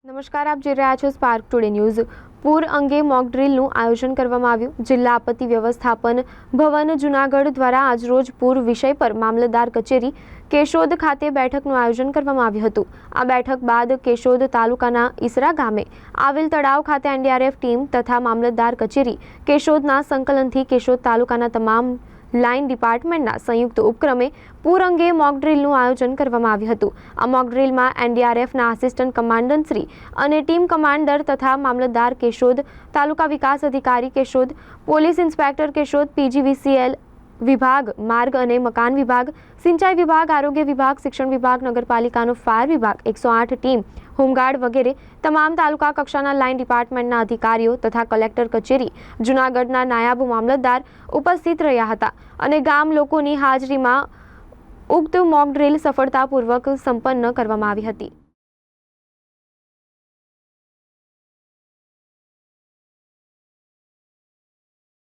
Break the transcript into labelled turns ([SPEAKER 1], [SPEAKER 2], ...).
[SPEAKER 1] નમસ્કાર, આપ જોઈ રહ્યા છો સ્પાર્ક ટુડે ન્યૂઝ। પૂર અંગે મોક ડ્રીલનું આયોજન કરવામાં આવ્યું। જિલ્લા આપત્તિ વ્યવસ્થાપન ભવન જૂનાગઢ દ્વારા આજરોજ પૂર વિષય પર મામલતદાર કચેરી કેશોદ ખાતે બેઠકનું આયોજન કરવામાં આવ્યું હતું। આ બેઠક બાદ કેશોદ તાલુકાના ઈસરા ગામે આવેલ તળાવ ખાતે એનડીઆરએફ ટીમ તથા મામલતદાર કચેરી કેશોદના સંકલનથી કેશોદ તાલુકાના તમામ લાઇન ડિપાર્ટમેન્ટના સંયુક્ત ઉપક્રમે પૂર અંગે મોક ડ્રીલનું આયોજન કરવામાં આવ્યું હતું। આ મોક ડ્રીલમાં એનડીઆરએફના આસિસ્ટન્ટ કમાન્ડન્ટ શ્રી અને ટીમ કમાન્ડર તથા મામલતદાર કેશોદ, તાલુકા વિકાસ અધિકારી Keshod, police inspector Keshod, PGVCL વિભાગ, માર્ગ અને મકાન વિભાગ, સિંચાઈ વિભાગ, આરોગ્ય વિભાગ, શિક્ષણ વિભાગ, નગરપાલિકાનો ફાયર વિભાગ, 108 ટીમ, હોમગાર્ડ વગેરે તમામ તાલુકા કક્ષાના લાઇન ડિપાર્ટમેન્ટના અધિકારીઓ તથા કલેક્ટર કચેરી જૂનાગઢના નાયબ મામલતદાર ઉપસ્થિત રહ્યા હતા અને ગામ લોકોની હાજરીમાં ઉક્ત મોક ડ્રીલ સફળતાપૂર્વક સંપન્ન કરવામાં આવી હતી।